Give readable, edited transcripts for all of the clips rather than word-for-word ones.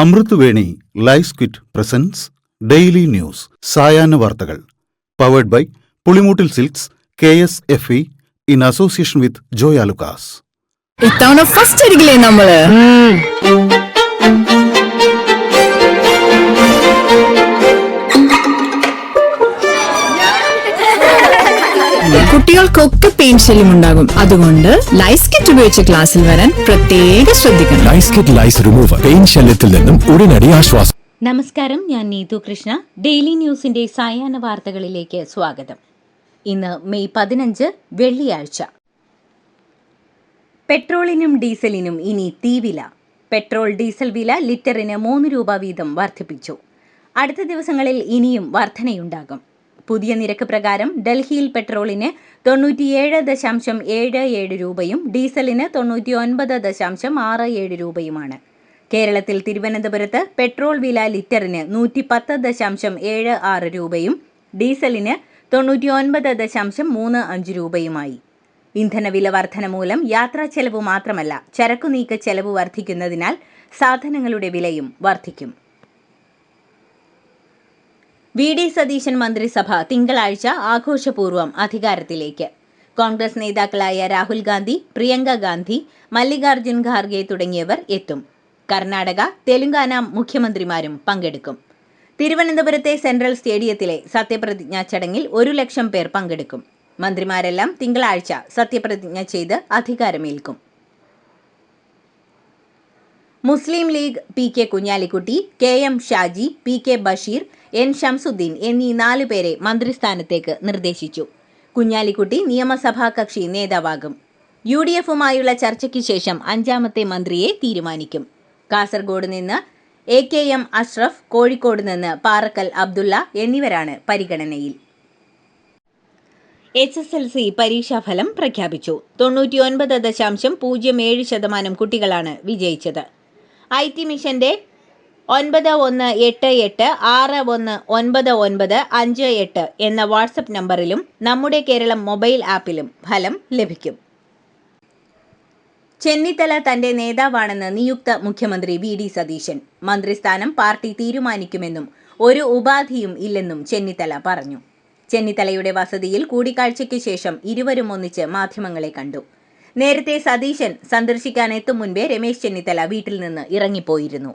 അമൃത് Veni life quiet presence daily news സായാഹ്ന വാർത്തകൾ powered by Pulimoottil silks KSFE in association with Joy Alukkas. ഇത്തവണ first അടിക്കില്ലേ നമ്മള്? കുട്ടികൾക്കൊക്കെ പെയിൻ ശല്യം ഉണ്ടാകും. അതുകൊണ്ട് ലൈസ് കിറ്റ് ഉപയോഗിച്ച് ക്ലാസ്സിൽ വരാൻ പ്രത്യേകം ശ്രദ്ധിക്കണം. ലൈസ് കിറ്റ് ലൈസ് റിമൂവർ പെയിൻ ശല്യത്തിൽ നിന്നും ഉടനടി ആശ്വാസം. നമസ്കാരം, ഞാൻ നീതു കൃഷ്ണ. ഡെയിലി ന്യൂസിന്റെ സായാഹ്ന വാർത്തകളിലേക്ക് സ്വാഗതം. ഇന്ന് മെയ് 15 വെള്ളിയാഴ്ച. പെട്രോളിനും ഡീസലിനും ഇനി തീവില. പെട്രോൾ ഡീസൽ വില ലിറ്ററിന് 3 രൂപ വീതം വർദ്ധിപ്പിച്ചു. അടുത്ത ദിവസങ്ങളിൽ ഇനിയും വർധനയുണ്ടാകും. പുതിയ നിരക്ക് പ്രകാരം ഡൽഹിയിൽ പെട്രോളിന് 97.77 രൂപയും ഡീസലിന് 99.67 രൂപയുമാണ്. കേരളത്തിൽ തിരുവനന്തപുരത്ത് പെട്രോൾ വില ലിറ്ററിന് 110.76 രൂപയും ഡീസലിന് 99.35 രൂപയുമായി. ഇന്ധനവില വർധന മൂലം യാത്രാ ചെലവ് മാത്രമല്ല, ചരക്കുനീക്ക ചെലവ് വർദ്ധിക്കുന്നതിനാൽ സാധനങ്ങളുടെ വിലയും വർദ്ധിക്കും. VD സതീശൻ മന്ത്രിസഭ തിങ്കളാഴ്ച ആഘോഷപൂർവ്വം അധികാരത്തിലേക്ക്. കോൺഗ്രസ് നേതാക്കളായ രാഹുൽ ഗാന്ധി, പ്രിയങ്ക ഗാന്ധി, മല്ലികാർജുൻ ഖാർഗെ തുടങ്ങിയവർ എത്തും. കർണാടക, തെലുങ്കാന മുഖ്യമന്ത്രിമാരും പങ്കെടുക്കും. തിരുവനന്തപുരത്തെ സെൻട്രൽ സ്റ്റേഡിയത്തിലെ സത്യപ്രതിജ്ഞാ ചടങ്ങിൽ 1 ലക്ഷം പേർ പങ്കെടുക്കും. മന്ത്രിമാരെല്ലാം തിങ്കളാഴ്ച സത്യപ്രതിജ്ഞ ചെയ്ത് അധികാരമേൽക്കും. Muslim League PK Kunhalikutty, KM Shaji, PK Basheer, N Shamsuddin എന്നീ 4 പേരെ മന്ത്രിസ്ഥാനത്തേക്ക് നിർദ്ദേശിച്ചു. കുഞ്ഞാലിക്കുട്ടി നിയമസഭാ കക്ഷി നേതാവാകും. UDFുമായുള്ള ചർച്ചയ്ക്ക് ശേഷം 5ാമത്തെ മന്ത്രിയെ തീരുമാനിക്കും. കാസർഗോഡ് നിന്ന് AKM അഷ്റഫ്, കോഴിക്കോട് നിന്ന് പാറക്കൽ അബ്ദുള്ള എന്നിവരാണ് പരിഗണനയിൽ. SSLC പരീക്ഷാഫലം പ്രഖ്യാപിച്ചു. 99.07% കുട്ടികളാണ് വിജയിച്ചത്. IT മിഷന്റെ 9188619958 എന്ന വാട്സപ്പ് നമ്പറിലും നമ്മുടെ കേരളം മൊബൈൽ ആപ്പിലും ഫലം ലഭിക്കും. ചെന്നിത്തല തന്റെ നേതാവാണെന്ന് നിയുക്ത മുഖ്യമന്ത്രി VD സതീശൻ. മന്ത്രിസ്ഥാനം പാർട്ടി തീരുമാനിക്കുമെന്നും ഒരു ഉപാധിയും ഇല്ലെന്നും ചെന്നിത്തല പറഞ്ഞു. ചെന്നിത്തലയുടെ വസതിയിൽ കൂടിക്കാഴ്ചയ്ക്ക് ശേഷം ഇരുവരും ഒന്നിച്ച് മാധ്യമങ്ങളെ കണ്ടു. നേരത്തെ സതീശൻ സന്ദർശിക്കാൻ എത്തും മുൻപേ രമേശ് ചെന്നിത്തല വീട്ടിൽ നിന്ന് ഇറങ്ങിപ്പോയിരുന്നു.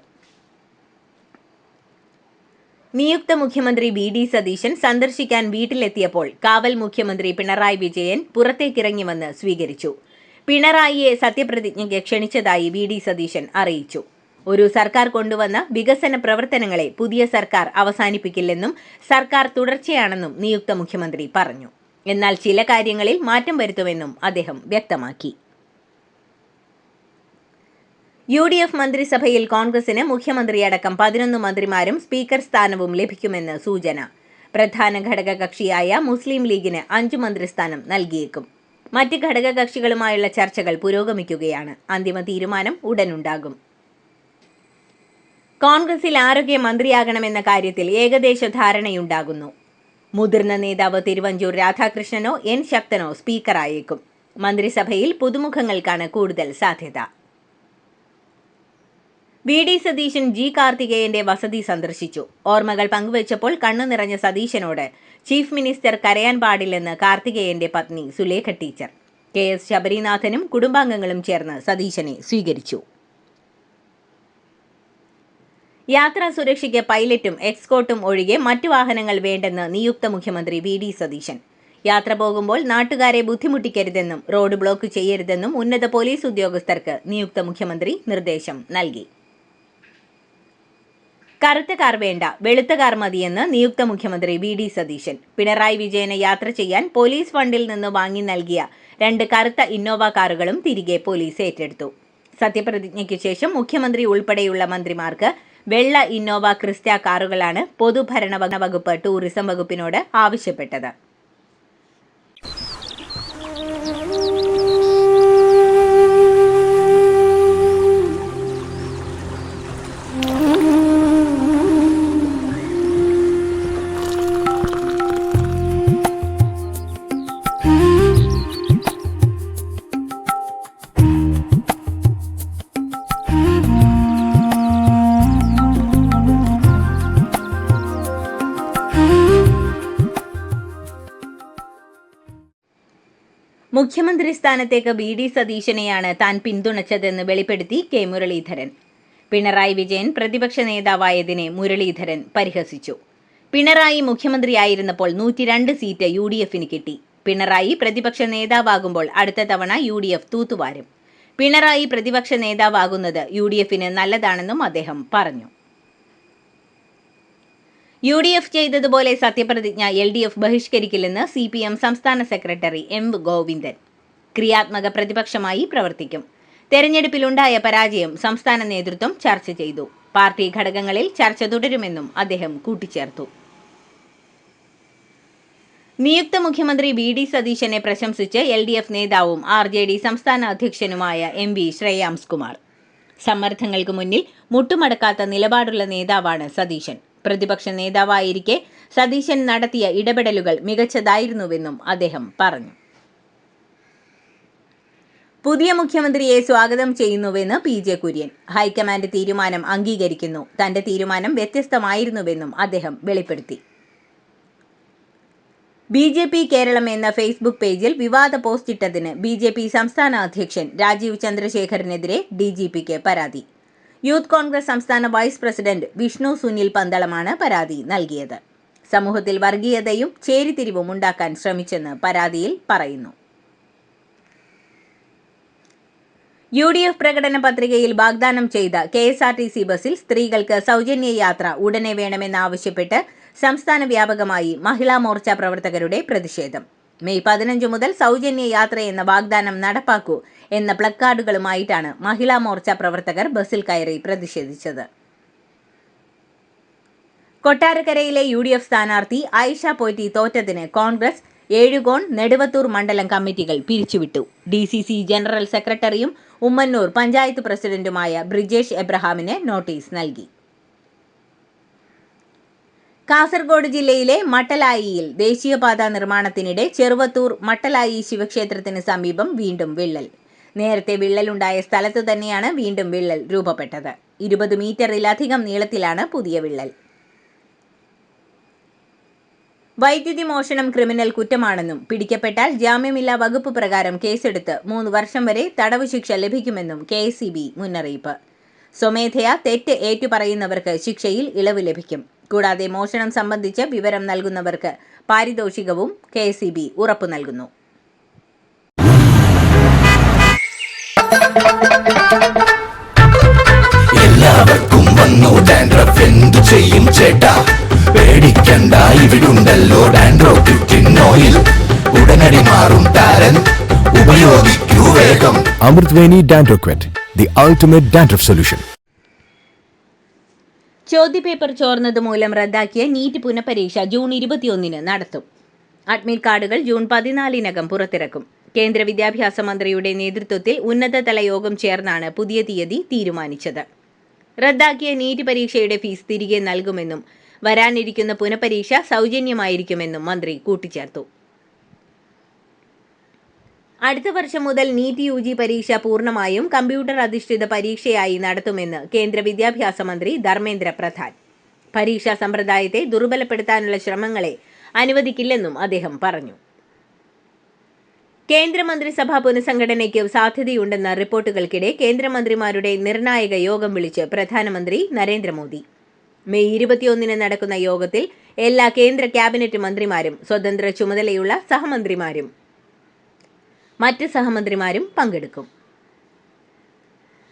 നിയുക്ത മുഖ്യമന്ത്രി VD സതീശൻ സന്ദർശിക്കാൻ വീട്ടിലെത്തിയപ്പോൾ കാവൽ മുഖ്യമന്ത്രി പിണറായി വിജയൻ പുറത്തേക്കിറങ്ങി വന്ന് സ്വീകരിച്ചു. പിണറായിയെ സത്യപ്രതിജ്ഞയ്ക്ക് ക്ഷണിച്ചതായി VD സതീശൻ അറിയിച്ചു. ഒരു സർക്കാർ കൊണ്ടുവന്ന വികസന പ്രവർത്തനങ്ങളെ പുതിയ സർക്കാർ അവസാനിപ്പിക്കില്ലെന്നും സർക്കാർ തുടർച്ചയാണെന്നും നിയുക്ത മുഖ്യമന്ത്രി പറഞ്ഞു. എന്നാൽ ചില കാര്യങ്ങളിൽ മാറ്റം വരുത്തുമെന്നും അദ്ദേഹം വ്യക്തമാക്കി. UDF മന്ത്രിസഭയിൽ കോൺഗ്രസിന് മുഖ്യമന്ത്രിയടക്കം 11 മന്ത്രിമാരും സ്പീക്കർ സ്ഥാനവും ലഭിക്കുമെന്ന് സൂചന. പ്രധാന ഘടക കക്ഷിയായ മുസ്ലിം ലീഗിന് 5 മന്ത്രിസ്ഥാനം നൽകിയേക്കും. മറ്റ് ഘടകകക്ഷികളുമായുള്ള ചർച്ചകൾ പുരോഗമിക്കുകയാണ്. അന്തിമ തീരുമാനം ഉടനുണ്ടാകും. കോൺഗ്രസിൽ ആരൊക്കെ മന്ത്രിയാകണമെന്ന കാര്യത്തിൽ ഏകദേശ ധാരണയുണ്ടാകുന്നു. മുതിർന്ന നേതാവ് തിരുവഞ്ചൂർ രാധാകൃഷ്ണനോ N ശക്തനോ സ്പീക്കറായേക്കും. മന്ത്രിസഭയിൽ പുതുമുഖങ്ങൾക്കാണ് കൂടുതൽ സാധ്യത. VD സതീശൻ G കാർത്തികേയന്റെ വസതി സന്ദർശിച്ചു. ഓർമ്മകൾ പങ്കുവച്ചപ്പോൾ കണ്ണു നിറഞ്ഞ സതീശനോട് ചീഫ് മിനിസ്റ്റർ കരയാൻ പാടില്ലെന്ന് കാർത്തികേയന്റെ പത്നി സുലേഖ ടീച്ചർ. KS ശബരിനാഥനും കുടുംബാംഗങ്ങളും ചേർന്ന് സതീശനെ സ്വീകരിച്ചു. യാത്രാ സുരക്ഷയ്ക്ക് പൈലറ്റും എക്സ്കോർട്ടും ഒഴികെ മറ്റു വാഹനങ്ങൾ വേണ്ടെന്ന് നിയുക്ത മുഖ്യമന്ത്രി VD സതീശൻ. യാത്ര പോകുമ്പോൾ നാട്ടുകാരെ ബുദ്ധിമുട്ടിക്കരുതെന്നും റോഡ് ബ്ലോക്ക് ചെയ്യരുതെന്നും ഉന്നത പോലീസ് ഉദ്യോഗസ്ഥർക്ക് നിയുക്ത മുഖ്യമന്ത്രി നിർദ്ദേശം നൽകി. കറുത്ത കാർ വേണ്ട, വെളുത്ത കാർ മതിയെന്ന് നിയുക്ത മുഖ്യമന്ത്രി VD സതീശൻ. പിണറായി വിജയന് യാത്ര ചെയ്യാൻ പോലീസ് ഫണ്ടിൽ നിന്ന് വാങ്ങി നൽകിയ 2 കറുത്ത ഇന്നോവ കാറുകളും തിരികെ പോലീസ് ഏറ്റെടുത്തു. സത്യപ്രതിജ്ഞയ്ക്ക് ശേഷം മുഖ്യമന്ത്രി ഉൾപ്പെടെയുള്ള മന്ത്രിമാർക്ക് വെള്ള ഇന്നോവ ക്രിസ്റ്റ കാറുകളാണ് പൊതുഭരണ വകുപ്പ് ടൂറിസം വകുപ്പിനോട് ആവശ്യപ്പെട്ടത്. മുഖ്യമന്ത്രി സ്ഥാനത്തേക്ക് BD സതീശനെയാണ് താൻ പിന്തുണച്ചതെന്ന് വെളിപ്പെടുത്തി കെ മുരളീധരൻ. പിണറായി വിജയൻ പ്രതിപക്ഷ നേതാവായതിനെ മുരളീധരൻ പരിഹസിച്ചു. പിണറായി മുഖ്യമന്ത്രിയായിരുന്നപ്പോൾ 102 സീറ്റ് UDFന് കിട്ടി. പിണറായി പ്രതിപക്ഷ നേതാവാകുമ്പോൾ അടുത്ത തവണ UDF തൂത്തുവാരും. പിണറായി പ്രതിപക്ഷ നേതാവാകുന്നത് UDFന് നല്ലതാണെന്നും അദ്ദേഹം പറഞ്ഞു. UDF ചെയ്തതുപോലെ സത്യപ്രതിജ്ഞ LDF ബഹിഷ്കരിക്കില്ലെന്ന് CPM സംസ്ഥാന സെക്രട്ടറി M. ഗോവിന്ദൻ. ക്രിയാത്മക പ്രതിപക്ഷമായി പ്രവർത്തിക്കും. തെരഞ്ഞെടുപ്പിലുണ്ടായ പരാജയം സംസ്ഥാന നേതൃത്വം ചർച്ച ചെയ്തു. പാർട്ടി ഘടകങ്ങളിൽ ചർച്ച തുടരുമെന്നും അദ്ദേഹം കൂട്ടിച്ചേർത്തു. നിയുക്ത മുഖ്യമന്ത്രി BD സതീശനെ പ്രശംസിച്ച് LDF നേതാവും RJD സംസ്ഥാന അധ്യക്ഷനുമായ MV ശ്രേയാംസ് കുമാർ. സമ്മർദ്ദങ്ങൾക്ക് മുന്നിൽ മുട്ടുമടക്കാത്ത നിലപാടുള്ള നേതാവാണ് സതീശൻ. പ്രതിപക്ഷ നേതാവായിരിക്കെ സതീശൻ നടത്തിയ ഇടപെടലുകൾ മികച്ചതായിരുന്നുവെന്നും അദ്ദേഹം പറഞ്ഞു. പുതിയ മുഖ്യമന്ത്രിയെ സ്വാഗതം ചെയ്യുന്നുവെന്ന് PJ കുര്യൻ. ഹൈക്കമാൻഡ് തീരുമാനം അംഗീകരിക്കുന്നു. തന്റെ തീരുമാനം വ്യത്യസ്തമായിരുന്നുവെന്നും അദ്ദേഹം വെളിപ്പെടുത്തി. BJP കേരളം എന്ന ഫേസ്ബുക്ക് പേജിൽ വിവാദ പോസ്റ്റിട്ടതിന് BJP സംസ്ഥാന അധ്യക്ഷൻ രാജീവ് ചന്ദ്രശേഖറിനെതിരെ DGPക്ക് പരാതി. യൂത്ത് കോൺഗ്രസ് സംസ്ഥാന വൈസ് പ്രസിഡന്റ് വിഷ്ണു സുനിൽ പന്തളമാണ് പരാതി നൽകിയത്. സമൂഹത്തിൽ വർഗീയതയും ചേരിതിരിവും ഉണ്ടാക്കാൻ ശ്രമിച്ചെന്ന് പരാതിയിൽ പറയുന്നു. UDF പ്രകടന പത്രികയിൽ വാഗ്ദാനം ചെയ്ത KSRTC ബസ്സിൽ സ്ത്രീകൾക്ക് സൗജന്യ യാത്ര ഉടനെ വേണമെന്നാവശ്യപ്പെട്ട് സംസ്ഥാന വ്യാപകമായി മഹിളാ മോർച്ച പ്രവർത്തകരുടെ പ്രതിഷേധം. മെയ് 15 മുതൽ സൗജന്യ യാത്ര എന്ന വാഗ്ദാനം നടപ്പാക്കൂ എന്ന പ്ലക്കാർഡുകളുമായിട്ടാണ് മഹിളാ മോർച്ച പ്രവർത്തകർ ബസ്സിൽ കയറി പ്രതിഷേധിച്ചത്. കൊട്ടാരക്കരയിലെ UDF സ്ഥാനാർത്ഥി ആയിഷ പോറ്റി തോറ്റതിന് കോൺഗ്രസ് ഏഴുകോൺ നെടുവത്തൂർ മണ്ഡലം കമ്മിറ്റികൾ പിരിച്ചുവിട്ടു. DCC ജനറൽ സെക്രട്ടറിയും ഉമ്മന്നൂർ പഞ്ചായത്ത് പ്രസിഡന്റുമായ ബ്രിജേഷ് എബ്രഹാമിന് നോട്ടീസ് നൽകി. കാസർഗോഡ് ജില്ലയിലെ മട്ടലായിയിൽ ദേശീയപാത നിർമ്മാണത്തിനിടെ ചെറുവത്തൂർ മട്ടലായി ശിവക്ഷേത്രത്തിന് സമീപം വീണ്ടും വിള്ളൽ. നേരത്തെ വിള്ളലുണ്ടായ സ്ഥലത്തു തന്നെയാണ് വീണ്ടും വിള്ളൽ രൂപപ്പെട്ടത്. 20 മീറ്ററിലധികം നീളത്തിലാണ് പുതിയ വിള്ളൽ. വൈദ്യുതി മോഷണം ക്രിമിനൽ കുറ്റമാണെന്നും പിടിക്കപ്പെട്ടാൽ ജാമ്യമില്ലാ വകുപ്പ് പ്രകാരം കേസെടുത്ത് 3 വർഷം വരെ തടവ് ശിക്ഷ ലഭിക്കുമെന്നും KSEB മുന്നറിയിപ്പ്. സ്വമേധയാ തെറ്റ് ഏറ്റുപറയുന്നവർക്ക് ശിക്ഷയിൽ ഇളവ് ലഭിക്കും. കൂടാതെ മോഷണം സംബന്ധിച്ച് വിവരം നൽകുന്നവർക്ക് പാരിതോഷികവും KSEB ഉറപ്പു നൽകുന്നു. എല്ലാവർക്കും വന്നു ഡാൻഡ്രഫ് എന്തു ചെയ്യും ചേട്ടാ, പേടിക്കണ്ട ഇവിടുണ്ടല്ലോ ഡാൻഡ്രോക്വിറ്റിൻ ഓയിൽ, ഉടനടി മാറും താരൻ, ഉപയോഗിക്കൂ വേഗം. അമൃത്വേനി ഡാൻഡ്രോക്വിറ്റ്, ദി അൾട്ടിമേറ്റ് ഡാൻഡ്രഫ് സൊല്യൂഷൻ. ചോദ്യപേപ്പർ ചോർന്നത് മൂലം റദ്ദാക്കിയ നീറ്റ് പുനഃപരീക്ഷ ജൂൺ 21 നടത്തും. അഡ്മിറ്റ് കാർഡുകൾ ജൂൺ 14 പുറത്തിറക്കും. കേന്ദ്ര വിദ്യാഭ്യാസ മന്ത്രിയുടെ നേതൃത്വത്തിൽ ഉന്നതതല യോഗം ചേർന്നാണ് പുതിയ തീയതി തീരുമാനിച്ചത്. റദ്ദാക്കിയ നീറ്റ് പരീക്ഷയുടെ ഫീസ് തിരികെ നൽകുമെന്നും വരാനിരിക്കുന്ന പുനഃപരീക്ഷ സൗജന്യമായിരിക്കുമെന്നും മന്ത്രി കൂട്ടിച്ചേർത്തു. അടുത്ത വർഷം മുതൽ നീറ്റ് UG പരീക്ഷ പൂർണ്ണമായും കമ്പ്യൂട്ടർ അധിഷ്ഠിത പരീക്ഷയായി നടത്തുമെന്ന് കേന്ദ്ര വിദ്യാഭ്യാസ മന്ത്രി ധർമ്മേന്ദ്ര പ്രധാൻ. പരീക്ഷാ സമ്പ്രദായത്തെ ദുർബലപ്പെടുത്താനുള്ള ശ്രമങ്ങളെ അനുവദിക്കില്ലെന്നും അദ്ദേഹം പറഞ്ഞു. കേന്ദ്രമന്ത്രിസഭാ പുനഃസംഘടനയ്ക്ക് സാധ്യതയുണ്ടെന്ന റിപ്പോർട്ടുകൾക്കിടെ കേന്ദ്രമന്ത്രിമാരുടെ നിർണായക യോഗം വിളിച്ച് പ്രധാനമന്ത്രി നരേന്ദ്രമോദി. മെയ് 21 നടക്കുന്ന യോഗത്തിൽ എല്ലാ കേന്ദ്ര ക്യാബിനറ്റ് മന്ത്രിമാരും സ്വതന്ത്ര ചുമതലയുള്ള സഹമന്ത്രിമാരും മറ്റ് സഹമന്ത്രിമാരും പങ്കെടുക്കും.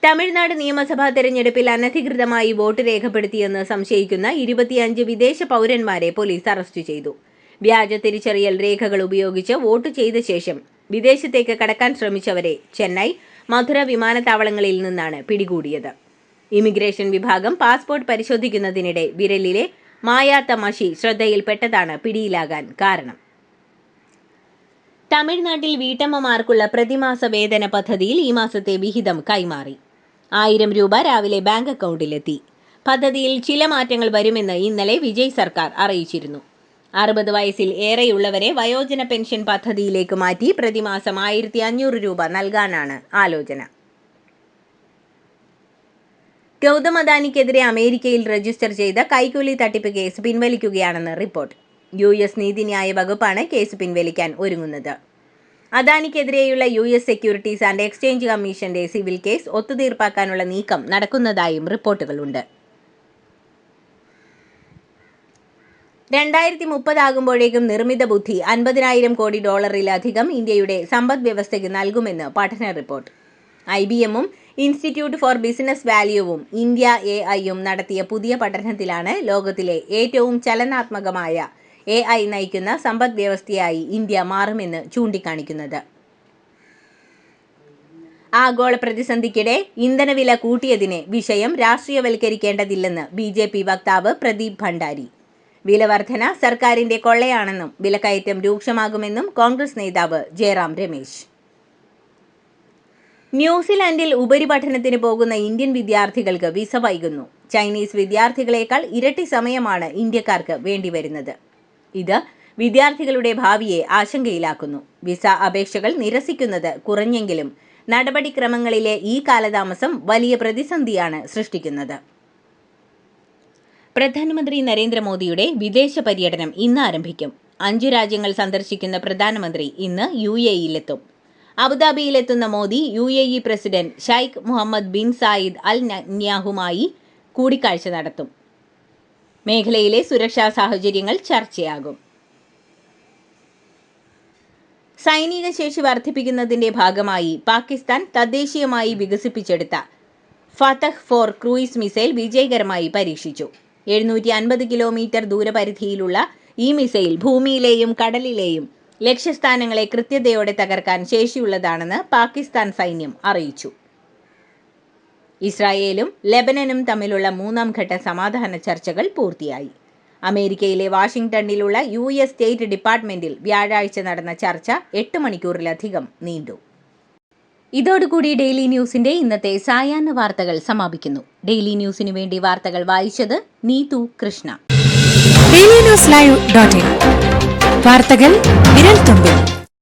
തമിഴ്നാട് നിയമസഭാ തെരഞ്ഞെടുപ്പിൽ അനധികൃതമായി വോട്ട് രേഖപ്പെടുത്തിയെന്ന് സംശയിക്കുന്ന 25 വിദേശ പൗരന്മാരെ പോലീസ് അറസ്റ്റ് ചെയ്തു. വ്യാജ തിരിച്ചറിയൽ രേഖകൾ ഉപയോഗിച്ച് വോട്ട് ചെയ്ത ശേഷം വിദേശത്തേക്ക് കടക്കാൻ ശ്രമിച്ചവരെ ചെന്നൈ, മധുര വിമാനത്താവളങ്ങളിൽ നിന്നാണ് പിടികൂടിയത്. ഇമിഗ്രേഷൻ വിഭാഗം പാസ്പോർട്ട് പരിശോധിക്കുന്നതിനിടെ വിരലിലെ മായാത്ത മഷി ശ്രദ്ധയിൽപ്പെട്ടതാണ് പിടിയിലാകാൻ കാരണം. തമിഴ്നാട്ടിൽ വീട്ടമ്മമാർക്കുള്ള പ്രതിമാസ വേതന പദ്ധതിയിൽ ഈ മാസത്തെ വിഹിതം കൈമാറി. 1000 രൂപ രാവിലെ ബാങ്ക് അക്കൗണ്ടിലെത്തി. പദ്ധതിയിൽ ചില മാറ്റങ്ങൾ വരുമെന്ന് ഇന്നലെ വിജയ് സർക്കാർ അറിയിച്ചിരുന്നു. 60 വയസ്സിൽ ഏറെയുള്ളവരെ വയോജന പെൻഷൻ പദ്ധതിയിലേക്ക് മാറ്റി പ്രതിമാസം 1500 രൂപ നൽകാനാണ് ആലോചന. ഗൗതം അദാനിക്കെതിരെ അമേരിക്കയിൽ രജിസ്റ്റർ ചെയ്ത കൈക്കൂലി തട്ടിപ്പ് കേസ് പിൻവലിക്കുകയാണെന്ന് റിപ്പോർട്ട്. US നീതിന്യായ വകുപ്പാണ് കേസ് പിൻവലിക്കാൻ ഒരുങ്ങുന്നത്. അദാനിക്കെതിരെയുള്ള US സെക്യൂരിറ്റീസ് ആൻഡ് എക്സ്ചേഞ്ച് കമ്മീഷന്റെ സിവിൽ കേസ് ഒത്തുതീർപ്പാക്കാനുള്ള നീക്കം നടക്കുന്നതായും റിപ്പോർട്ടുകളുണ്ട്. 2030 ആകുമ്പോഴേക്കും നിർമ്മിത ബുദ്ധി $50,000 കോടി ഇന്ത്യയുടെ സമ്പദ് വ്യവസ്ഥയ്ക്ക് നൽകുമെന്ന് പഠന റിപ്പോർട്ട്. IBM-ഉം ഇൻസ്റ്റിറ്റ്യൂട്ട് ഫോർ ബിസിനസ് വാല്യൂവും ഇന്ത്യ AI-യും നടത്തിയ പുതിയ പഠനത്തിലാണ് ലോകത്തിലെ ഏറ്റവും ചലനാത്മകമായ AI നയിക്കുന്ന സമ്പദ് വ്യവസ്ഥയായി ഇന്ത്യ മാറുമെന്ന് ചൂണ്ടിക്കാണിക്കുന്നത്. ആഗോള പ്രതിസന്ധിക്കിടെ ഇന്ധനവില കൂട്ടിയതിനെ വിഷയം രാഷ്ട്രീയവൽക്കരിക്കേണ്ടതില്ലെന്ന് BJP വക്താവ് പ്രദീപ് ഭണ്ഡാരി. വിലവർധന സർക്കാരിന്റെ കൊള്ളയാണെന്നും വിലക്കയറ്റം രൂക്ഷമാകുമെന്നും കോൺഗ്രസ് നേതാവ് ജയറാം രമേശ്. ന്യൂസിലാൻഡിൽ ഉപരിപഠനത്തിന് പോകുന്ന ഇന്ത്യൻ വിദ്യാർത്ഥികൾക്ക് വിസ വൈകുന്നു. ചൈനീസ് വിദ്യാർത്ഥികളെക്കാൾ ഇരട്ടി സമയമാണ് ഇന്ത്യക്കാർക്ക് വേണ്ടിവരുന്നത്. ഇത് വിദ്യാർത്ഥികളുടെ ഭാവിയെ ആശങ്കയിലാക്കുന്നു. വിസ അപേക്ഷകൾ നിരസിക്കുന്നത് കുറഞ്ഞെങ്കിലും നടപടിക്രമങ്ങളിലെ ഈ കാലതാമസം വലിയ പ്രതിസന്ധിയാണ് സൃഷ്ടിക്കുന്നത്. പ്രധാനമന്ത്രി നരേന്ദ്രമോദിയുടെ വിദേശ പര്യടനം ഇന്ന് ആരംഭിക്കും. 5 രാജ്യങ്ങൾ സന്ദർശിക്കുന്ന പ്രധാനമന്ത്രി ഇന്ന് UAE-യിലെത്തും. അബുദാബിയിലെത്തുന്ന Modi UAE president Sheikh Mohammed bin Zayed Al നഹ്യാനുമായി കൂടിക്കാഴ്ച നടത്തും. മേഖലയിലെ സുരക്ഷാ സാഹചര്യങ്ങൾ ചർച്ചയാകും. സൈനിക ശേഷി വർദ്ധിപ്പിക്കുന്നതിന്റെ ഭാഗമായി പാകിസ്ഥാൻ തദ്ദേശീയമായി വികസിപ്പിച്ചെടുത്ത ഫതഹ് 4 ക്രൂയിസ് മിസൈൽ വിജയകരമായി പരീക്ഷിച്ചു. 750 കിലോമീറ്റർ ദൂരപരിധിയിലുള്ള ഈ മിസൈൽ ഭൂമിയിലെയും കടലിലെയും ലക്ഷ്യസ്ഥാനങ്ങളെ കൃത്യതയോടെ തകർക്കാൻ ശേഷിയുള്ളതാണെന്ന് പാകിസ്ഥാൻ സൈന്യം അറിയിച്ചു. ഇസ്രായേലും ലെബനനും തമ്മിലുള്ള 3ാം ഘട്ട സമാധാന ചർച്ചകൾ പൂർത്തിയായി. അമേരിക്കയിലെ വാഷിംഗ്ടണിലുള്ള US സ്റ്റേറ്റ് ഡിപ്പാർട്ട്മെന്റിൽ വ്യാഴാഴ്ച നടന്ന ചർച്ച 8 മണിക്കൂറിലധികം നീണ്ടു. ഇതോടുകൂടി ഡെയിലി ന്യൂസിന്റെ ഇന്നത്തെ സായാഹ്ന വാർത്തകൾ സമാപിക്കുന്നു. ഡെയിലി ന്യൂസിനു വേണ്ടി വാർത്തകൾ വായിച്ചത് നീതു കൃഷ്ണ. DailyNewsLive.in വാർത്തകൾ വിരൽ തുമ്പിൽ.